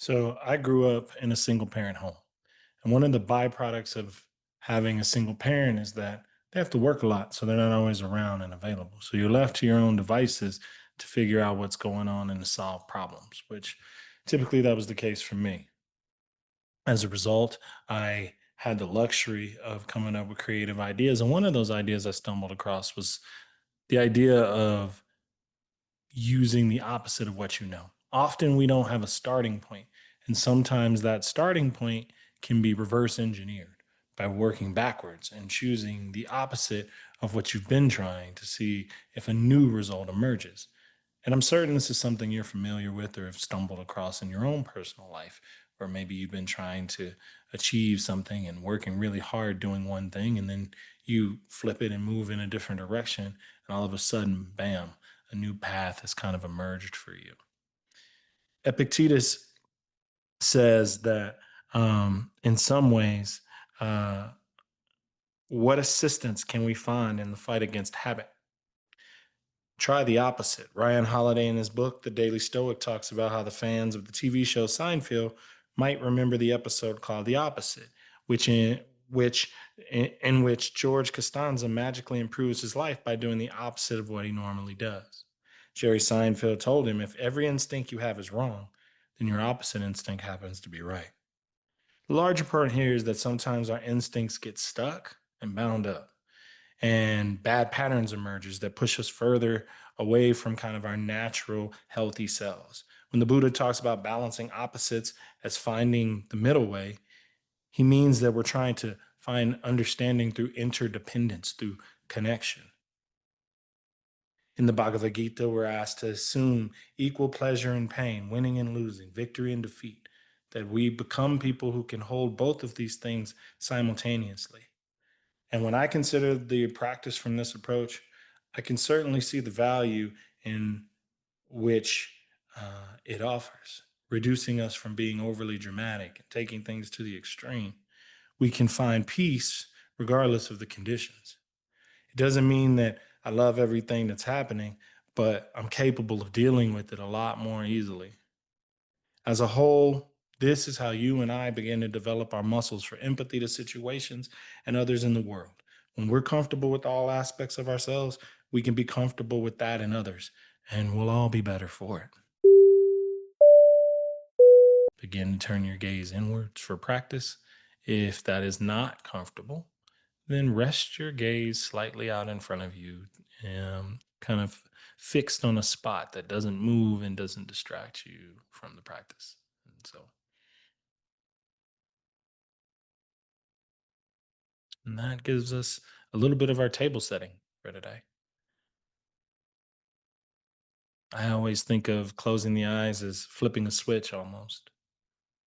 So I grew up in a single parent home. And one of the byproducts of having a single parent is that they have to work a lot. So they're not always around and available. So you're left to your own devices to figure out what's going on and to solve problems, which typically that was the case for me. As a result, I had the luxury of coming up with creative ideas. And one of those ideas I stumbled across was the idea of using the opposite of what you know. Often we don't have a starting point, and sometimes that starting point can be reverse engineered by working backwards and choosing the opposite of what you've been trying to see if a new result emerges. And I'm certain this is something you're familiar with or have stumbled across in your own personal life, or maybe you've been trying to achieve something and working really hard doing one thing, and then you flip it and move in a different direction, and all of a sudden, bam, a new path has kind of emerged for you. Epictetus says that in some ways, uh, what assistance can we find in the fight against habit? Try the opposite. Ryan Holiday, in his book, The Daily Stoic, talks about how the fans of the TV show Seinfeld might remember the episode called The Opposite, which in which in which George Costanza magically improves his life by doing the opposite of what he normally does. Jerry Seinfeld told him, if every instinct you have is wrong, then your opposite instinct happens to be right. The larger part here is that sometimes our instincts get stuck and bound up and bad patterns emerges that push us further away from kind of our natural healthy selves. When the Buddha talks about balancing opposites as finding the middle way, he means that we're trying to find understanding through interdependence, through connection. In the Bhagavad Gita, we're asked to assume equal pleasure and pain, winning and losing, victory and defeat, that we become people who can hold both of these things simultaneously. And when I consider the practice from this approach, I can certainly see the value in which it offers, reducing us from being overly dramatic and taking things to the extreme. We can find peace regardless of the conditions. It doesn't mean that I love everything that's happening, but I'm capable of dealing with it a lot more easily. As a whole, this is how you and I begin to develop our muscles for empathy to situations and others in the world. When we're comfortable with all aspects of ourselves, we can be comfortable with that in others, and we'll all be better for it. Begin to turn your gaze inwards for practice. If that is not comfortable, then rest your gaze slightly out in front of you, kind of fixed on a spot that doesn't move and doesn't distract you from the practice. And so, and that gives us a little bit of our table setting for today. I always think of closing the eyes as flipping a switch almost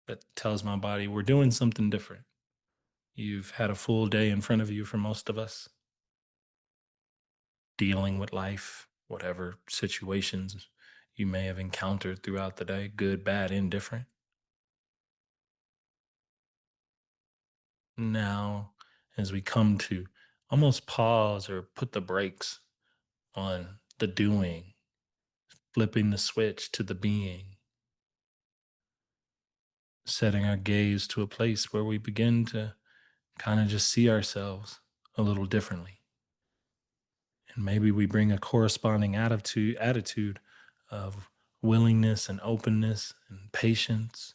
that tells my body we're doing something different. You've had a full day in front of you for most of us, dealing with life, whatever situations you may have encountered throughout the day, good, bad, indifferent. Now, as we come to almost pause or put the brakes on the doing, flipping the switch to the being, setting our gaze to a place where we begin to kind of just see ourselves a little differently. And maybe we bring a corresponding attitude of willingness and openness and patience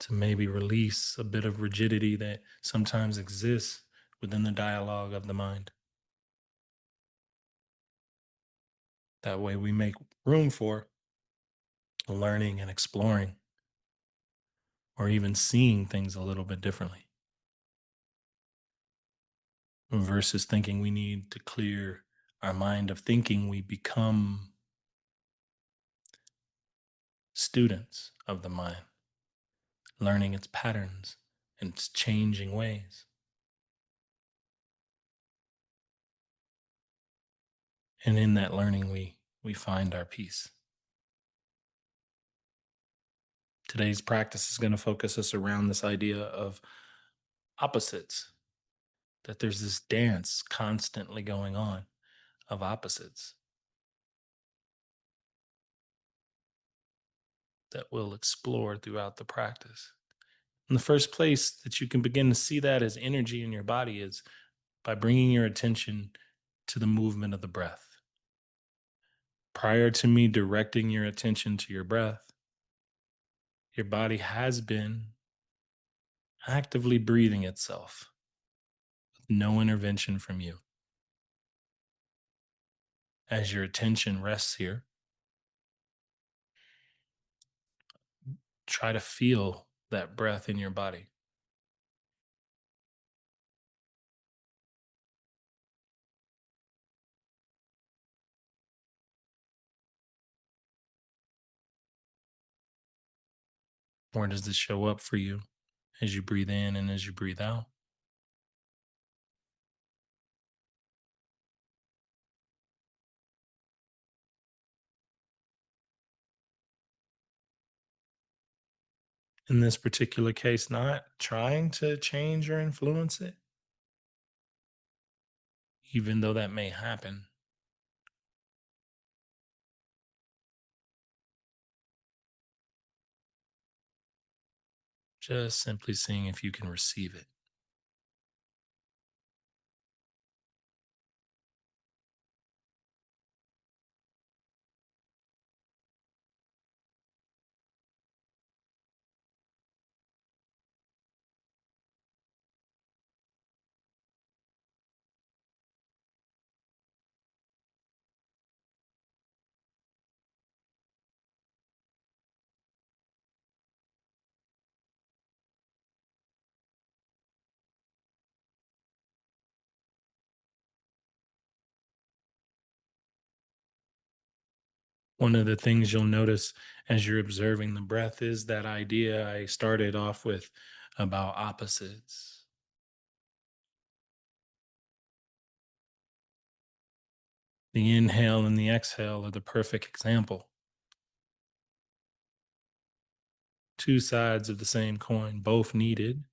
to maybe release a bit of rigidity that sometimes exists within the dialogue of the mind. That way we make room for learning and exploring or even seeing things a little bit differently versus thinking we need to clear our mind of thinking. We become students of the mind, learning its patterns and its changing ways. And in that learning, we find our peace. Today's practice is going to focus us around this idea of opposites, that there's this dance constantly going on of opposites. that we'll explore throughout the practice. And the first place that you can begin to see that as energy in your body is by bringing your attention to the movement of the breath. Prior to me directing your attention to your breath, your body has been actively breathing itself with no intervention from you. As your attention rests here, try to feel that breath in your body. Where does this show up for you as you breathe in and as you breathe out? In this particular case, not trying to change or influence it, even though that may happen, just simply seeing if you can receive it. One of the things you'll notice as you're observing the breath is that idea I started off with about opposites. The inhale and the exhale are the perfect example. Two sides of the same coin, both needed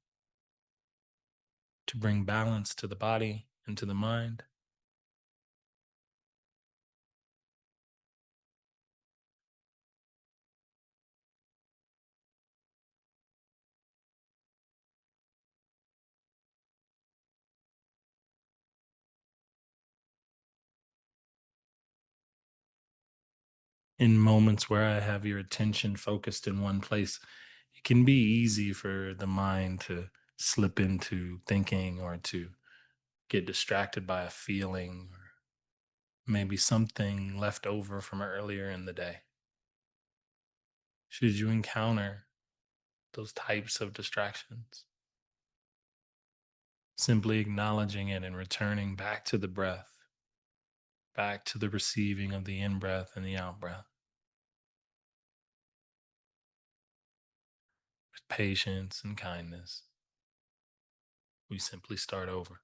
to bring balance to the body and to the mind. In moments where I have your attention focused in one place, it can be easy for the mind to slip into thinking or to get distracted by a feeling or maybe something left over from earlier in the day. Should you encounter those types of distractions, simply acknowledging it and returning back to the breath, back to the receiving of the in breath and the out breath with patience and kindness. We simply start over.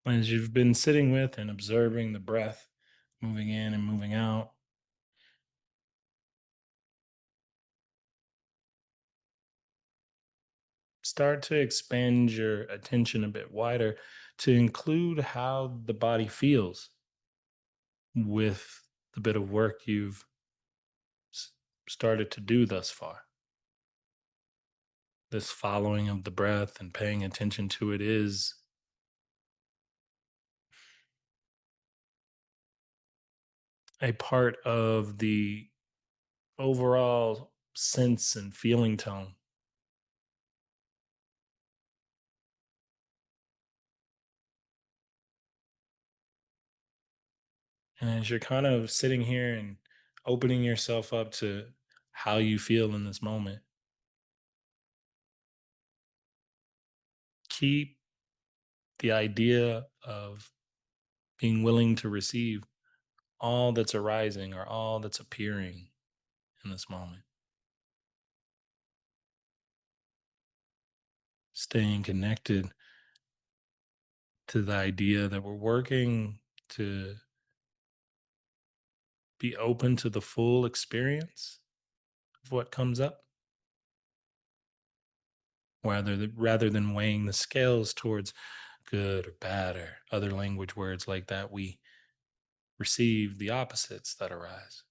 As you've been sitting with and observing the breath moving in and moving out, start to expand your attention a bit wider to include how the body feels with the bit of work you've s- started to do thus far. This following of the breath and paying attention to it is a part of the overall sense and feeling tone And as you're kind of sitting here and opening yourself up to how you feel in this moment, keep the idea of being willing to receive all that's arising or all that's appearing in this moment. Staying connected to the idea that we're working to be open to the full experience of what comes up, rather than weighing the scales towards good or bad or other language words like that. We receive the opposites that arise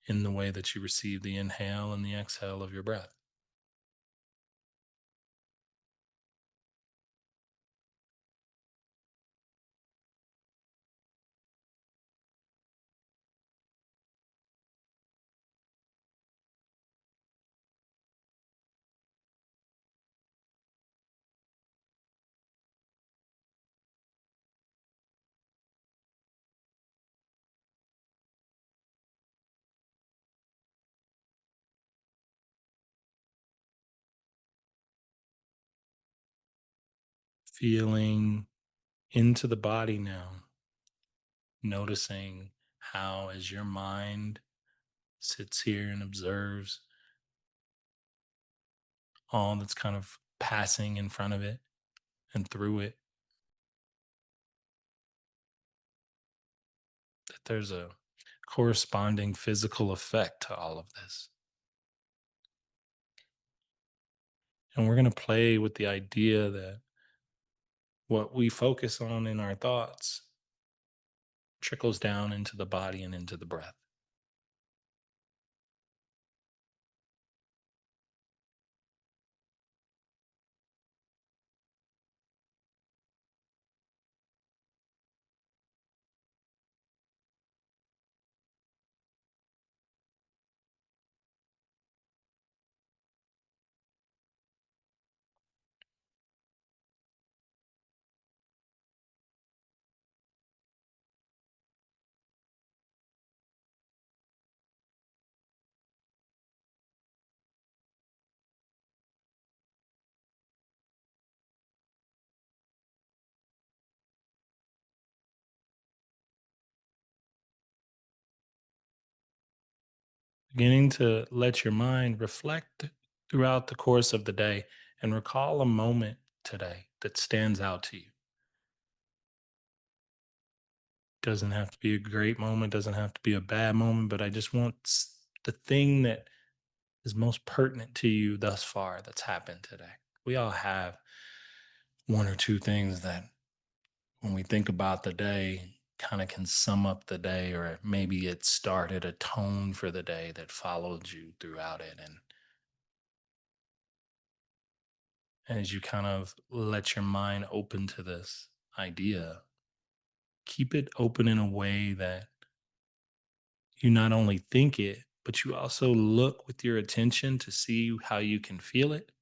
in the way that you receive the inhale and the exhale of your breath. Feeling into the body now, noticing how, as your mind sits here and observes all that's kind of passing in front of it and through it, that there's a corresponding physical effect to all of this. And we're going to play with the idea that what we focus on in our thoughts trickles down into the body and into the breath. Beginning to let your mind reflect throughout the course of the day and recall a moment today that stands out to you. Doesn't have to be a great moment, doesn't have to be a bad moment, but I just want the thing that is most pertinent to you thus far that's happened today. We all have one or two things that, when we think about the day, kind of can sum up the day, or maybe it started a tone for the day that followed you throughout it. And as you kind of let your mind open to this idea, keep it open in a way that you not only think it, but you also look with your attention to see how you can feel it.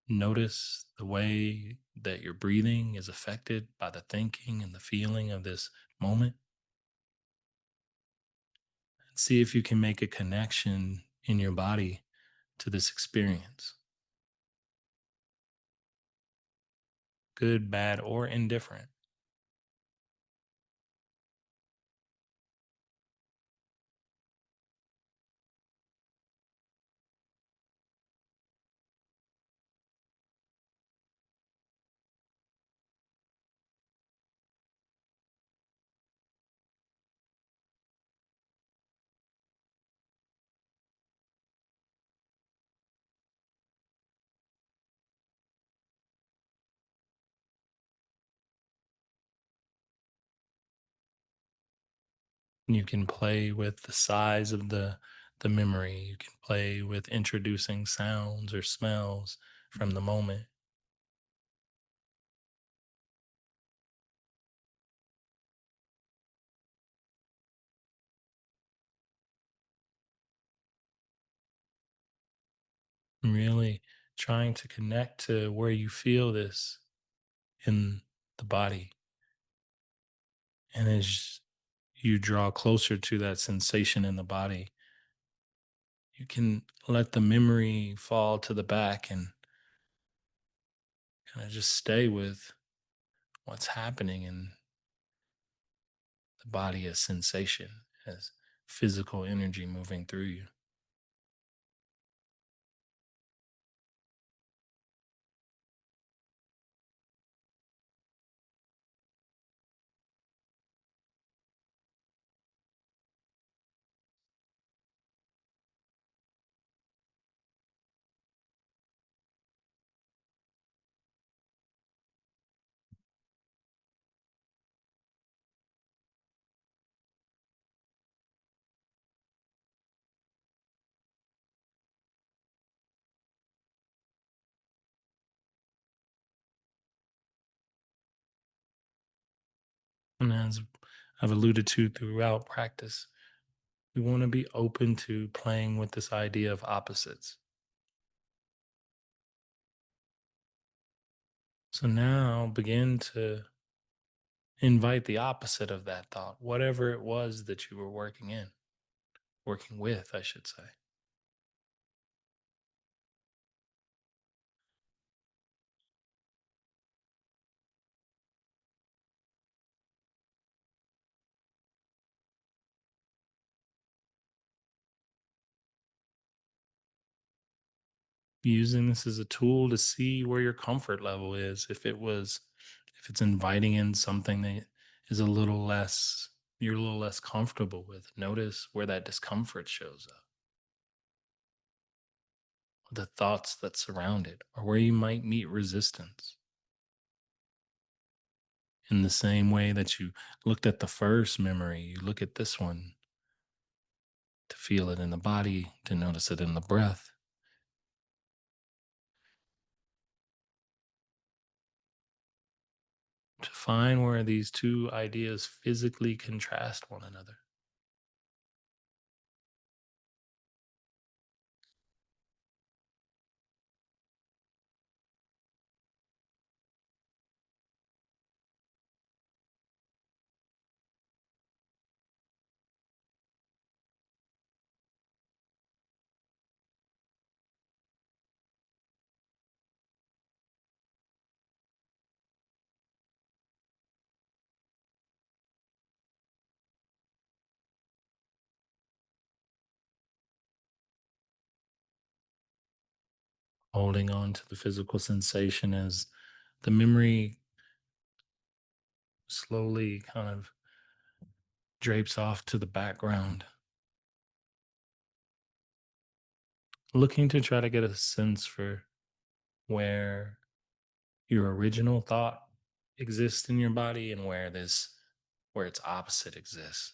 Notice the way that your breathing is affected by the thinking and the feeling of this moment. And see if you can make a connection in your body to this experience, good, bad, or indifferent. You can play with the size of the memory. You can play with introducing sounds or smells from the moment. Really trying to connect to where you feel this in the body. And as you draw closer to that sensation in the body, you can let the memory fall to the back and kind of just stay with what's happening in the body as sensation, as physical energy moving through you. And as I've alluded to throughout practice, we want to be open to playing with this idea of opposites. So now begin to invite the opposite of that thought, whatever it was that you were working with, I should say. Using this as a tool to see where your comfort level is. If it's inviting in something that is a little less, you're a little less comfortable with, notice where that discomfort shows up, the thoughts that surround it, or where you might meet resistance. In the same way that you looked at the first memory, you look at this one to feel it in the body, to notice it in the breath, to find where these two ideas physically contrast one another. Holding on to the physical sensation as the memory slowly kind of drapes off to the background, looking to try to get a sense for where your original thought exists in your body and where its opposite exists.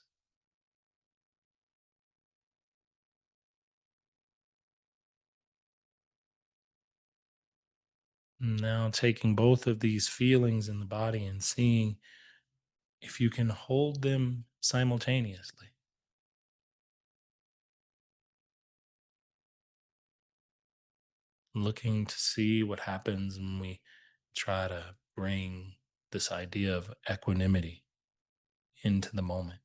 Now taking both of these feelings in the body and seeing if you can hold them simultaneously, looking to see what happens when we try to bring this idea of equanimity into the moment.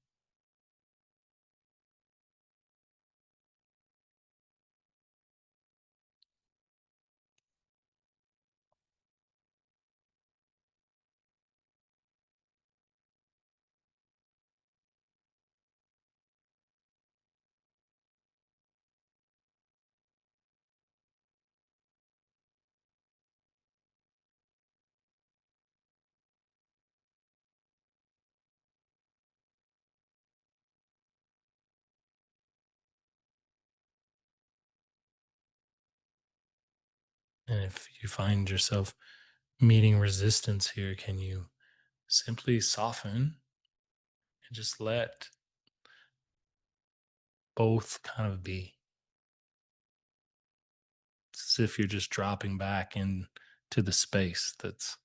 And if you find yourself meeting resistance here, can you simply soften and just let both kind of be? It's as if you're just dropping back into the space that's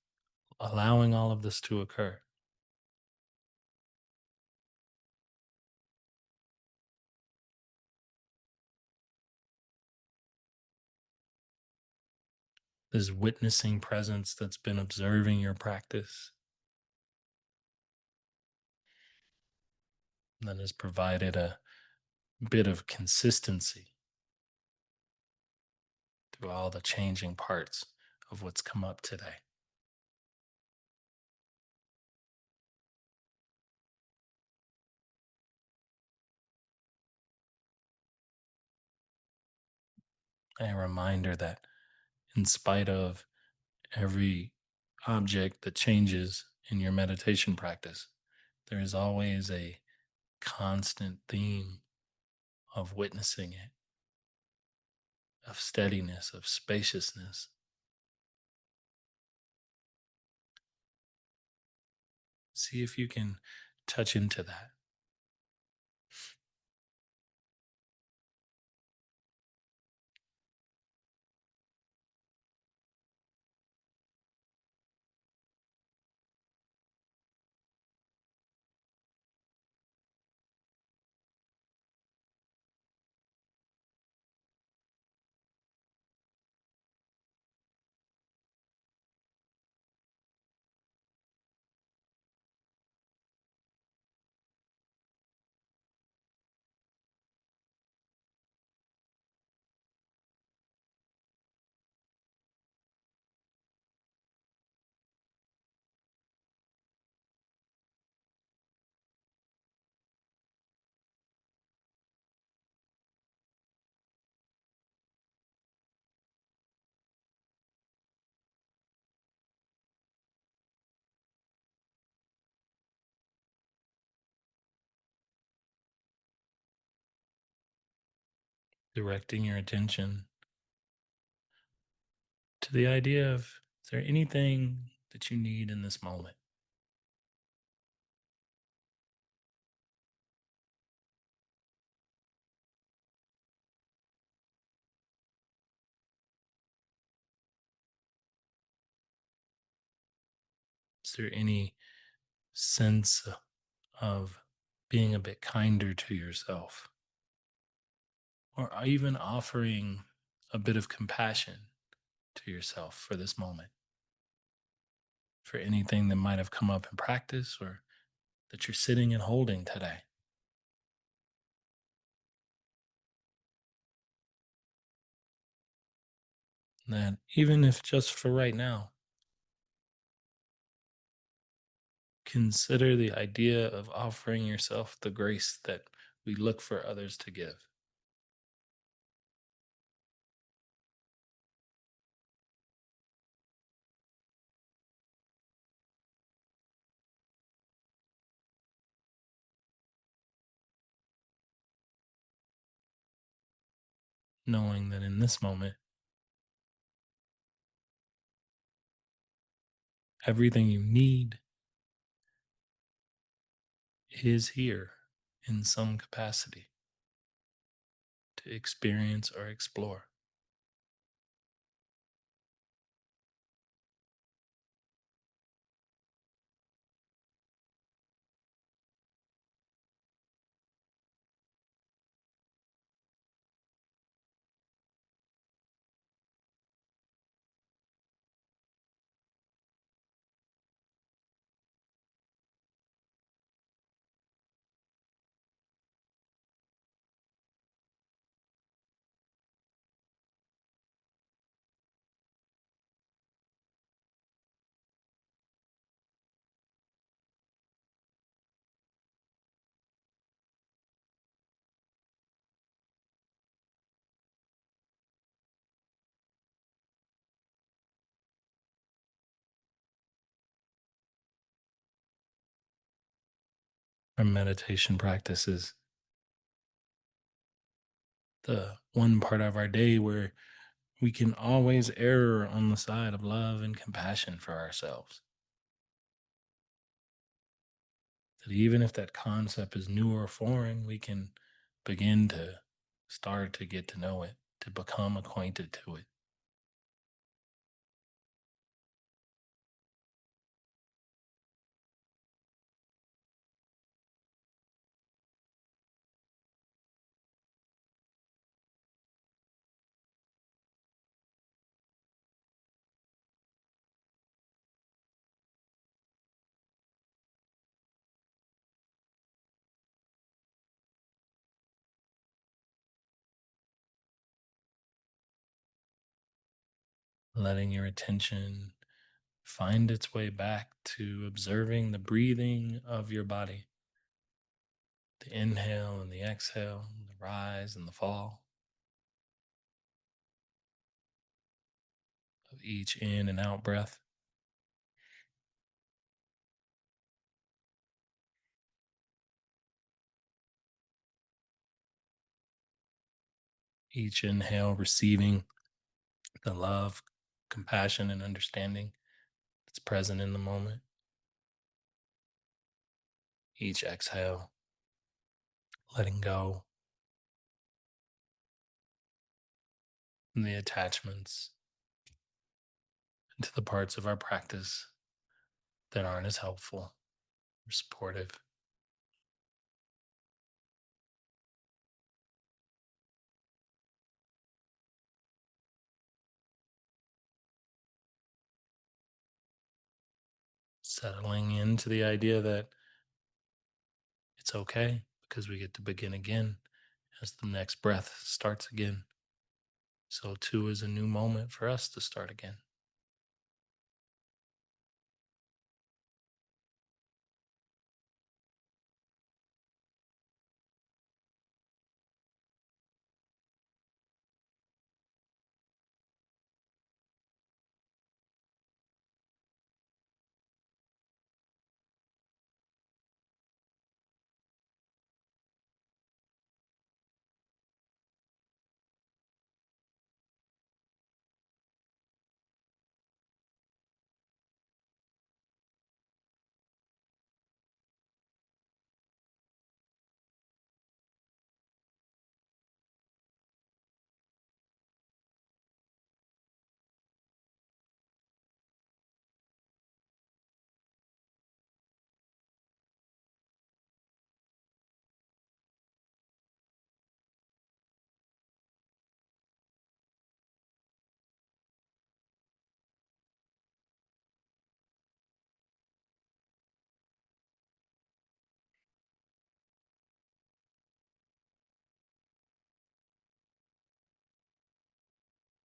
allowing all of this to occur. This witnessing presence that's been observing your practice. that has provided a bit of consistency through all the changing parts of what's come up today. A reminder that, in spite of every object that changes in your meditation practice, there is always a constant theme of witnessing it, of steadiness, of spaciousness. See if you can touch into that. Directing your attention to the idea of, is there anything that you need in this moment? Is there any sense of being a bit kinder to yourself? Or even offering a bit of compassion to yourself for this moment, for anything that might have come up in practice or that you're sitting and holding today? That even if just for right now, consider the idea of offering yourself the grace that we look for others to give, knowing that in this moment, everything you need is here in some capacity to experience or explore. Our meditation practice is the one part of our day where we can always err on the side of love and compassion for ourselves. That even if that concept is new or foreign, we can begin to start to get to know it, to become acquainted to it. letting your attention find its way back to observing the breathing of your body, the inhale and the exhale, the rise and the fall of each in and out breath. Each inhale receiving the love, compassion, and understanding that's present in the moment. Each exhale, letting go from the attachments to the parts of our practice that aren't as helpful or supportive. Settling into the idea that it's okay because we get to begin again as the next breath starts again. So, too, is a new moment for us to start again.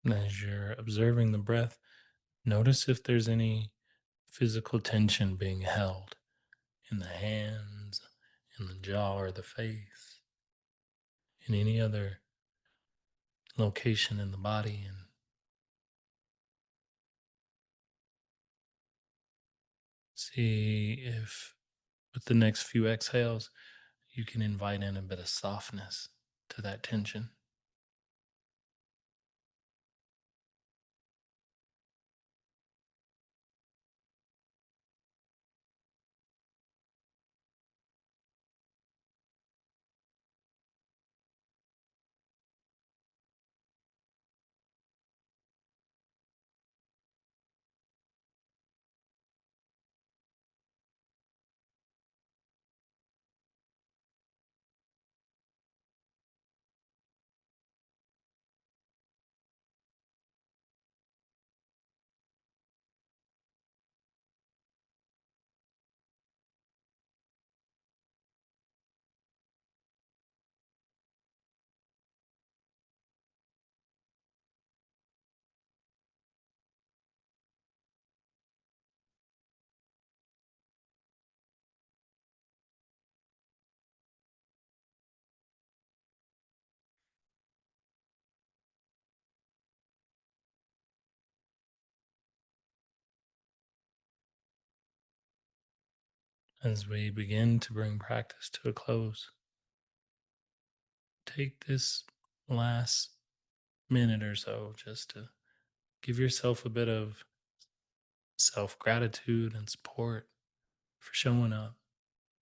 And as you're observing the breath, notice if there's any physical tension being held in the hands, in the jaw or the face, in any other location in the body. And see if with the next few exhales, you can invite in a bit of softness to that tension, as we begin to bring practice to a close. Take this last minute or so just to give yourself a bit of self gratitude and support for showing up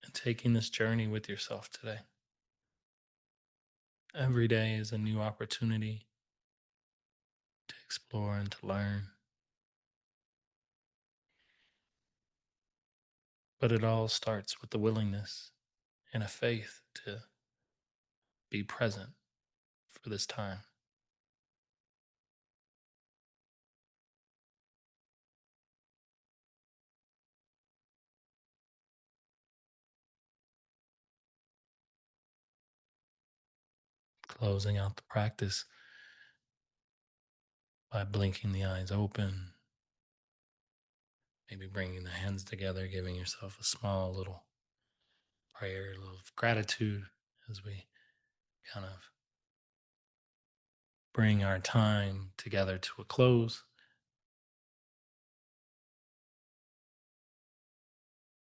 and taking this journey with yourself today. Every day is a new opportunity to explore and to learn, but it all starts with the willingness and a faith to be present for this time. Closing out the practice, by blinking the eyes open, maybe bringing the hands together, giving yourself a small little prayer, a little of gratitude as we kind of bring our time together to a close.